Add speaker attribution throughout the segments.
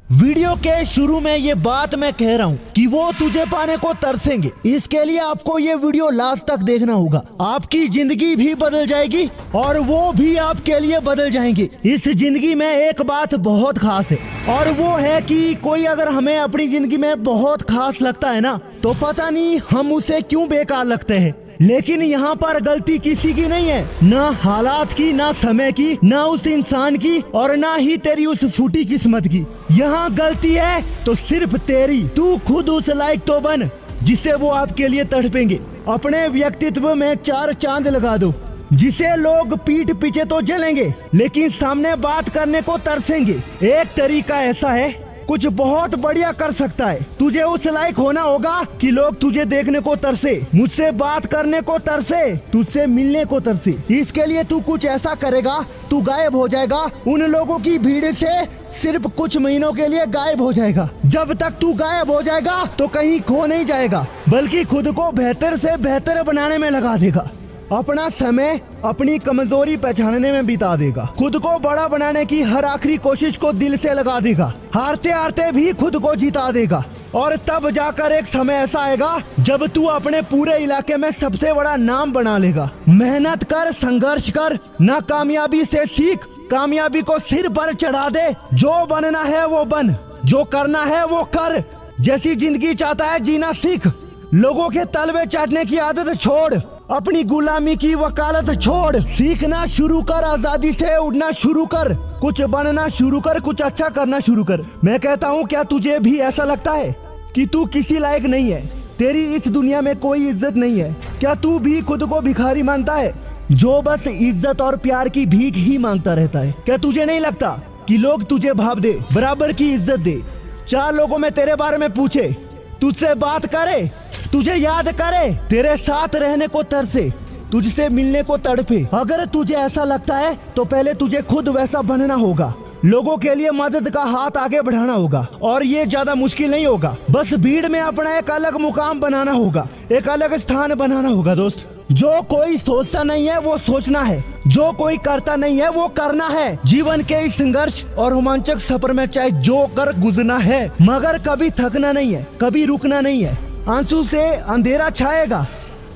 Speaker 1: Video के शुरू में ये बात मैं कह रहा हूँ कि वो तुझे पाने को तरसेंगे। इसके लिए आपको ये वीडियो लास्ट तक देखना होगा। आपकी जिंदगी भी बदल जाएगी और वो भी आपके लिए बदल जाएंगे। इस जिंदगी में एक बात बहुत खास है और वो है कि कोई अगर हमें अपनी जिंदगी में बहुत खास लगता है ना, तो पता नहीं हम उसे क्यों बेकार लगते हैं। लेकिन यहाँ पर गलती किसी की नहीं है, ना हालात की, ना समय की, ना उस इंसान की और ना ही तेरी उस फूटी किस्मत की। यहाँ गलती है तो सिर्फ तेरी। तू खुद उस लायक तो बन जिससे वो आपके लिए तड़पेंगे। अपने व्यक्तित्व में 4 चांद लगा दो जिसे लोग पीठ पीछे तो जलेंगे लेकिन सामने बात करने को तरसेंगे। एक तरीका ऐसा है, कुछ बहुत बढ़िया कर सकता है। तुझे उस लायक होना होगा कि लोग तुझे देखने को तरसे, मुझसे बात करने को तरसे, तुझसे मिलने को तरसे। इसके लिए तू कुछ ऐसा करेगा, तू गायब हो जाएगा उन लोगों की भीड़ से। सिर्फ कुछ महीनों के लिए गायब हो जाएगा। जब तक तू गायब हो जाएगा तो कहीं खो नहीं जाएगा, बल्कि खुद को बेहतर से बेहतर बनाने में लगा देगा। अपना समय अपनी कमजोरी पहचानने में बिता देगा। खुद को बड़ा बनाने की हर आखिरी कोशिश को दिल से लगा देगा। हारते हारते भी खुद को जिता देगा। और तब जाकर एक समय ऐसा आएगा जब तू अपने पूरे इलाके में सबसे बड़ा नाम बना लेगा। मेहनत कर, संघर्ष कर, नाकामयाबी से सीख, कामयाबी को सिर पर चढ़ा दे। जो बनना है वो बन, जो करना है वो कर। जैसी जिंदगी चाहता है जीना सीख। लोगों के तलवे चाटने की आदत छोड़, अपनी गुलामी की वकालत छोड़। सीखना शुरू कर, आजादी से उड़ना शुरू कर, कुछ बनना शुरू कर, कुछ अच्छा करना शुरू कर। मैं कहता हूँ, क्या तुझे भी ऐसा लगता है कि तू किसी लायक नहीं है, तेरी इस दुनिया में कोई इज्जत नहीं है? क्या तू भी खुद को भिखारी मानता है जो बस इज्जत और प्यार की भीख ही मांगता रहता है? क्या तुझे नहीं लगता कि लोग तुझे भाव दे, बराबर की इज्जत दे, 4 लोगों में तेरे बारे में पूछे, तुझसे बात करे, तुझे याद करे, तेरे साथ रहने को तरसे, तुझसे मिलने को तड़पे? अगर तुझे ऐसा लगता है तो पहले तुझे खुद वैसा बनना होगा। लोगों के लिए मदद का हाथ आगे बढ़ाना होगा और ये ज्यादा मुश्किल नहीं होगा। बस भीड़ में अपना एक अलग मुकाम बनाना होगा, एक अलग स्थान बनाना होगा। दोस्त, जो कोई सोचता नहीं है वो सोचना है, जो कोई करता नहीं है वो करना है। जीवन के इस संघर्ष और रोमांचक सफर में चाहे जो कर गुजरना है, मगर कभी थकना नहीं है, कभी रुकना नहीं है। आंसू से अंधेरा छाएगा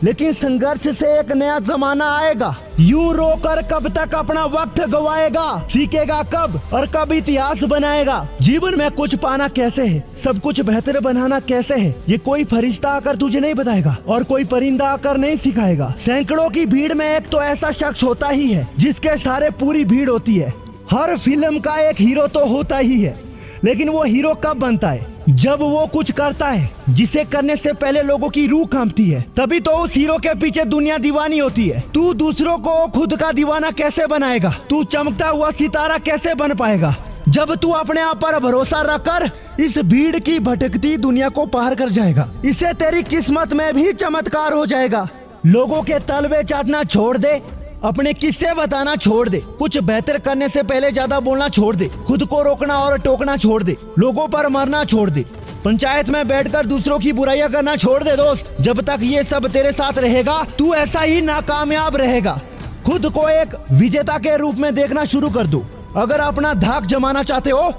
Speaker 1: लेकिन संघर्ष से एक नया जमाना आएगा। यूं रोकर कब तक अपना वक्त गवाएगा? सीखेगा कब और कब इतिहास बनाएगा? जीवन में कुछ पाना कैसे है, सब कुछ बेहतर बनाना कैसे है, ये कोई फरिश्ता आकर तुझे नहीं बताएगा और कोई परिंदा आकर नहीं सिखाएगा। सैकड़ों की भीड़ में एक तो ऐसा शख्स होता ही है जिसके सारे पूरी भीड़ होती है। हर फिल्म का एक हीरो तो होता ही है, लेकिन वो हीरो कब बनता है? जब वो कुछ करता है जिसे करने से पहले लोगों की रूह कांपती है, तभी तो उस हीरो के पीछे दुनिया दीवानी होती है। तू दूसरों को खुद का दीवाना कैसे बनाएगा? तू चमकता हुआ सितारा कैसे बन पाएगा जब तू अपने आप पर भरोसा रखकर इस भीड़ की भटकती दुनिया को पार कर जाएगा? इससे तेरी किस्मत में भी चमत्कार हो जाएगा। लोगों के तलवे चाटना छोड़ दे, अपने किस्से बताना छोड़ दे, कुछ बेहतर करने से पहले ज्यादा बोलना छोड़ दे, खुद को रोकना और टोकना छोड़ दे, लोगों पर मरना छोड़ दे, पंचायत में बैठकर दूसरों की बुराइयां करना छोड़ दे। दोस्त, जब तक ये सब तेरे साथ रहेगा तू ऐसा ही नाकामयाब रहेगा। खुद को एक विजेता के रूप में देखना शुरू कर दो। अगर अपना धाक जमाना चाहते हो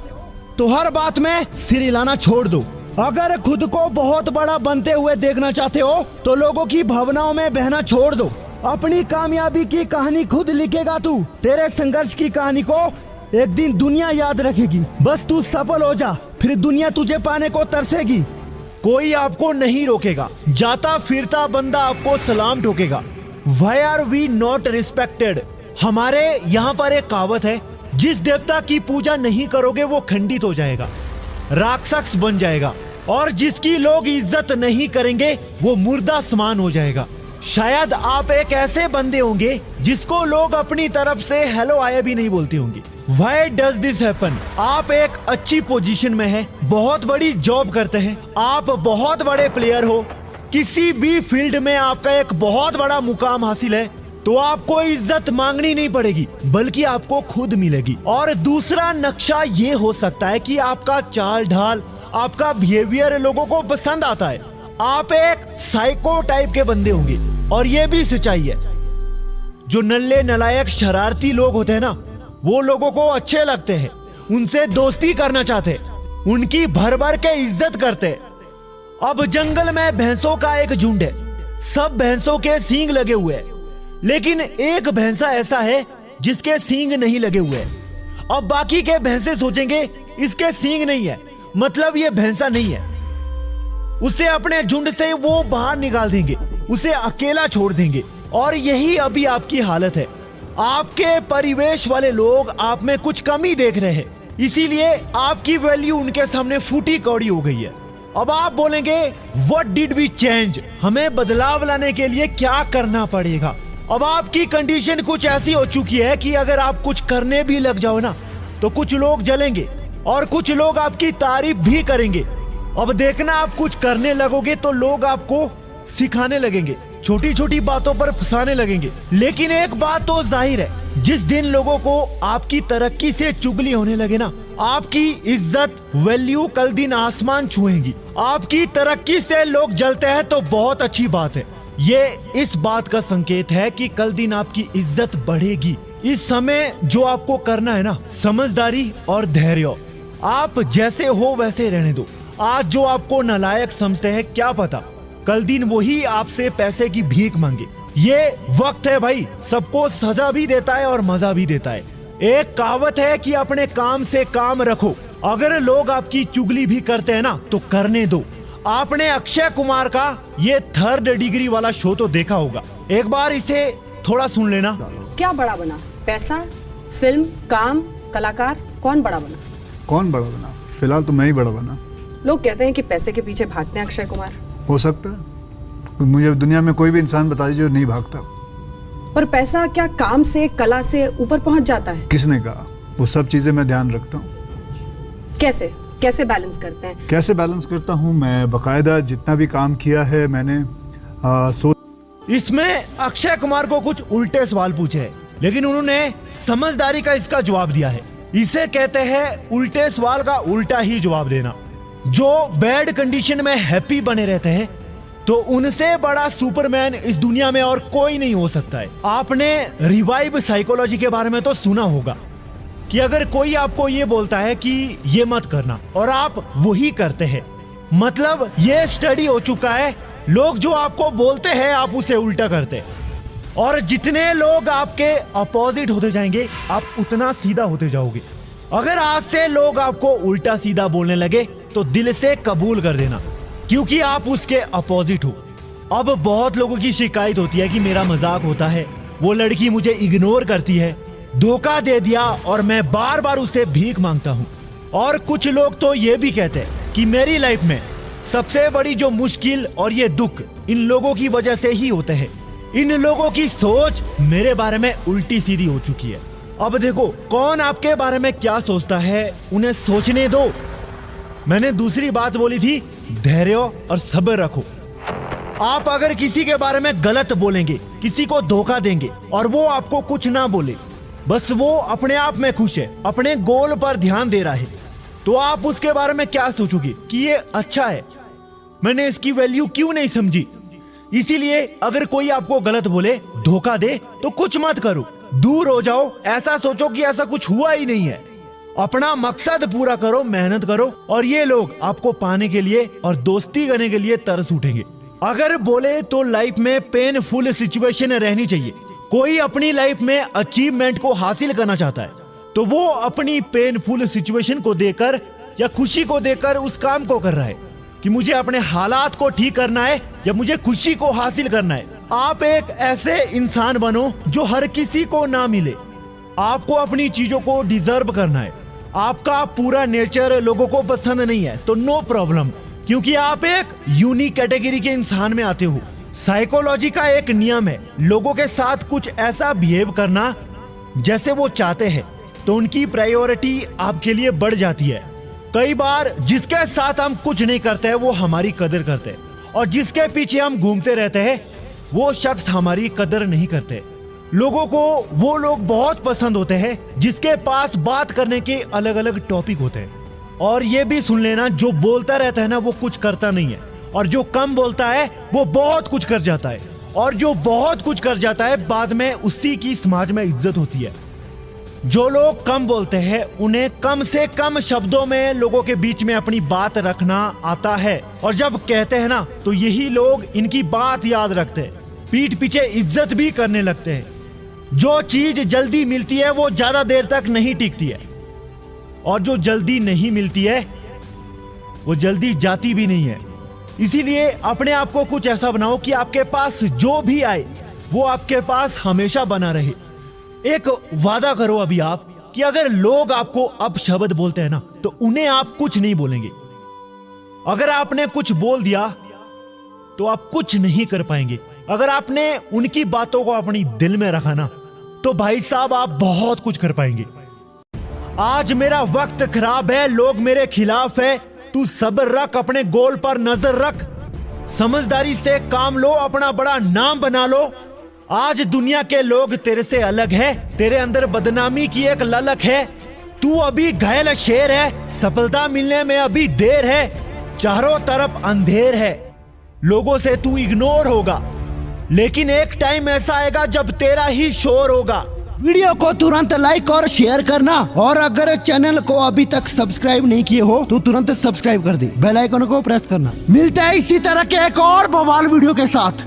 Speaker 1: तो हर बात में सिर हिलाना छोड़ दो। अगर खुद को बहुत बड़ा बनते हुए देखना चाहते हो तो लोगों की भावनाओं में बहना छोड़ दो। अपनी कामयाबी की कहानी खुद लिखेगा तू। तेरे संघर्ष की कहानी को एक दिन दुनिया याद रखेगी। बस तू सफल हो जा, फिर दुनिया तुझे पाने को तरसेगी। कोई आपको नहीं रोकेगा, जाता फिरता बंदा आपको सलाम ठोकेगा। Why are we not respected? हमारे यहाँ पर एक कहावत है, जिस देवता की पूजा नहीं करोगे वो खंडित हो जाएगा, राक्षस बन जाएगा, और जिसकी लोग इज्जत नहीं करेंगे वो मुर्दा समान हो जाएगा। शायद आप एक ऐसे बंदे होंगे जिसको लोग अपनी तरफ से हेलो आया भी नहीं बोलते होंगे। Why does this happen? आप एक अच्छी पोजीशन में हैं, बहुत बड़ी जॉब करते हैं, आप बहुत बड़े प्लेयर हो, किसी भी फील्ड में आपका एक बहुत बड़ा मुकाम हासिल है, तो आपको इज्जत मांगनी नहीं पड़ेगी बल्कि आपको खुद मिलेगी। और दूसरा नक्शा ये हो सकता है कि आपका चाल ढाल, आपका बिहेवियर लोगों को पसंद आता है, आप एक साइको टाइप के बंदे होंगे। और ये भी सच्चाई है, जो नल्ले नलायक शरारती लोग होते हैं ना, वो लोगों को अच्छे लगते हैं, उनसे दोस्ती करना चाहते हैं, उनकी भर भर के इज्जत करते। अब जंगल में भैंसों का एक झुंड है, सब भैंसों के सींग लगे हुए हैं, लेकिन एक भैंसा ऐसा है जिसके सींग नहीं लगे हुए हैं। अब बाकी के भैंसे सोचेंगे इसके सींग नहीं है, मतलब ये भैंसा नहीं है, उसे अपने झुंड से वो बाहर निकाल देंगे, उसे अकेला छोड़ देंगे। और यही अभी आपकी हालत है। आपके परिवेश वाले लोग आप में कुछ कमी देख रहे हैं, इसीलिए आपकी वैल्यू उनके सामने फूटी कौड़ी हो गई है। अब आप बोलेंगे व्हाट डिड वी चेंज, हमें बदलाव लाने के लिए क्या करना पड़ेगा। अब आपकी कंडीशन कुछ ऐसी हो चुकी है कि अगर आप कुछ करने भी लग जाओ ना तो कुछ लोग जलेंगे और कुछ लोग आपकी तारीफ भी करेंगे। अब देखना आप कुछ करने लगोगे तो लोग आपको सिखाने लगेंगे, छोटी छोटी बातों पर फंसाने लगेंगे। लेकिन एक बात तो जाहिर है, जिस दिन लोगों को आपकी तरक्की से चुगली होने लगे ना, आपकी इज्जत वैल्यू कल दिन आसमान छुएंगी। आपकी तरक्की से लोग जलते हैं तो बहुत अच्छी बात है, ये इस बात का संकेत है कि कल दिन आपकी इज्जत बढ़ेगी। इस समय जो आपको करना है ना, समझदारी और धैर्य। आप जैसे हो वैसे रहने दो। आज जो आपको नालायक समझते हैं, क्या पता कल दिन वही आपसे पैसे की भीख मांगे। ये वक्त है भाई, सबको सजा भी देता है और मजा भी देता है। एक कहावत है कि अपने काम से काम रखो। अगर लोग आपकी चुगली भी करते हैं ना तो करने दो। आपने अक्षय कुमार का ये 3rd डिग्री वाला शो तो देखा होगा, एक बार इसे थोड़ा सुन लेना।
Speaker 2: क्या बड़ा बना? पैसा, फिल्म, काम, कलाकार, कौन बड़ा बना?
Speaker 3: कौन बड़ा बना? फिलहाल तो मैं ही बड़ा बना।
Speaker 2: लोग कहते हैं कि पैसे के पीछे भागते हैं अक्षय कुमार।
Speaker 3: हो सकता है, मुझे दुनिया में कोई भी इंसान बता दीजिए जो नहीं भागता।
Speaker 2: पर पैसा क्या काम से, कला से ऊपर पहुंच जाता है?
Speaker 3: किसने कहा? वो सब चीजें मैं ध्यान रखता हूँ।
Speaker 2: कैसे कैसे बैलेंस करते हैं?
Speaker 3: कैसे बैलेंस करता हूँ? मैं बकायदा जितना भी काम किया है मैंने
Speaker 1: इसमें अक्षय कुमार को कुछ उल्टे सवाल पूछे हैं, लेकिन उन्होंने समझदारी का इसका जवाब दिया है। इसे कहते हैं उल्टे सवाल का उल्टा ही जवाब देना। जो बैड कंडीशन में हैप्पी बने रहते हैं तो उनसे बड़ा सुपरमैन इस दुनिया में और कोई नहीं हो सकता है। आपने रिवाइव साइकोलॉजी के बारे में तो सुना होगा कि अगर कोई आपको ये बोलता है कि ये मत करना और आप वही करते हैं, मतलब ये स्टडी हो चुका है, लोग जो आपको बोलते हैं आप उसे उल्टा करते हैं। और जितने लोग आपके अपोजिट होते जाएंगे आप उतना सीधा होते जाओगे। अगर आज से लोग आपको उल्टा सीधा बोलने लगे तो दिल से कबूल कर देना, क्योंकि आप उसके अपोजिट हो। अब बहुत लोगों की शिकायत होती है कि मेरा मजाक होता है, वो लड़की मुझे इग्नोर करती है, धोखा दे दिया और मैं बार बार उसे भीख मांगता हूँ। और कुछ लोग तो ये भी कहते हैं कि मेरी लाइफ में सबसे बड़ी जो मुश्किल और ये दुख इन लोगों की वजह से ही होते हैं। इन लोगों की सोच मेरे बारे में उल्टी सीधी हो चुकी है। अब देखो कौन आपके बारे में क्या सोचता है, उन्हें सोचने दो। मैंने दूसरी बात बोली थी, धैर्य और सब्र रखो। आप अगर किसी के बारे में गलत बोलेंगे, किसी को धोखा देंगे और वो आपको कुछ ना बोले, बस वो अपने आप में खुश है, अपने गोल पर ध्यान दे रहा है, तो आप उसके बारे में क्या सोचोगे कि ये अच्छा है, मैंने इसकी वैल्यू क्यों नहीं समझी। इसीलिए अगर कोई आपको गलत बोले, धोखा दे, तो कुछ मत करो, दूर हो जाओ। ऐसा सोचो कि ऐसा कुछ हुआ ही नहीं है। अपना मकसद पूरा करो, मेहनत करो और ये लोग आपको पाने के लिए और दोस्ती करने के लिए तरस उठेंगे। अगर बोले तो लाइफ में पेनफुल सिचुएशन रहनी चाहिए। कोई अपनी लाइफ में अचीवमेंट को हासिल करना चाहता है तो वो अपनी पेनफुल सिचुएशन को देकर या खुशी को देकर उस काम को कर रहा है कि मुझे अपने हालात को ठीक करना है या मुझे खुशी को हासिल करना है। आप एक ऐसे इंसान बनो जो हर किसी को ना मिले। आपको अपनी चीजों को डिजर्व करना है। आपका पूरा नेचर लोगों को पसंद नहीं है तो नो प्रॉब्लम, क्योंकि आप एक यूनिक कैटेगरी के इंसान में आते हो। साइकोलॉजी का एक नियम है, लोगों के साथ कुछ ऐसा बिहेव करना जैसे वो चाहते हैं तो उनकी प्रायोरिटी आपके लिए बढ़ जाती है। कई बार जिसके साथ हम कुछ नहीं करते हैं वो हमारी कदर करते हैं और जिसके पीछे हम घूमते रहते हैं वो शख्स हमारी कदर नहीं करते। लोगों को वो लोग बहुत पसंद होते हैं जिसके पास बात करने के अलग अलग टॉपिक होते हैं। और ये भी सुन लेना, जो बोलता रहता है ना वो कुछ करता नहीं है, और जो कम बोलता है वो बहुत कुछ कर जाता है, और जो बहुत कुछ कर जाता है बाद में उसी की समाज में इज्जत होती है। जो लोग कम बोलते हैं उन्हें कम से कम शब्दों में लोगों के बीच में अपनी बात रखना आता है, और जब कहते हैं ना तो यही लोग इनकी बात याद रखते हैं, पीठ पीछे इज्जत भी करने लगते हैं। जो चीज जल्दी मिलती है वो ज्यादा देर तक नहीं टिकती है, और जो जल्दी नहीं मिलती है वो जल्दी जाती भी नहीं है। इसीलिए अपने आप को कुछ ऐसा बनाओ कि आपके पास जो भी आए वो आपके पास हमेशा बना रहे। एक वादा करो अभी आप कि अगर लोग आपको अपशब्द बोलते हैं ना तो उन्हें आप कुछ नहीं बोलेंगे। अगर आपने कुछ बोल दिया तो आप कुछ नहीं कर पाएंगे। अगर आपने उनकी बातों को अपनी दिल में रखा ना तो भाई साहब आप बहुत कुछ कर पाएंगे। आज मेरा वक्त खराब है, लोग मेरे खिलाफ है, तू सब्र रख, अपने गोल पर नजर रख, समझदारी से काम लो, अपना बड़ा नाम बना लो। आज दुनिया के लोग तेरे से अलग है, तेरे अंदर बदनामी की एक ललक है, तू अभी घायल शेर है, सफलता मिलने में अभी देर है, चारों तरफ अंधेर है, लोगों से तू इग्नोर होगा, लेकिन एक टाइम ऐसा आएगा जब तेरा ही शोर होगा।
Speaker 4: वीडियो को तुरंत लाइक और शेयर करना, और अगर चैनल को अभी तक सब्सक्राइब नहीं किए हो तो तुरंत सब्सक्राइब कर दे, बेल आइकन को प्रेस करना। मिलता है इसी तरह के एक और बवाल वीडियो के साथ।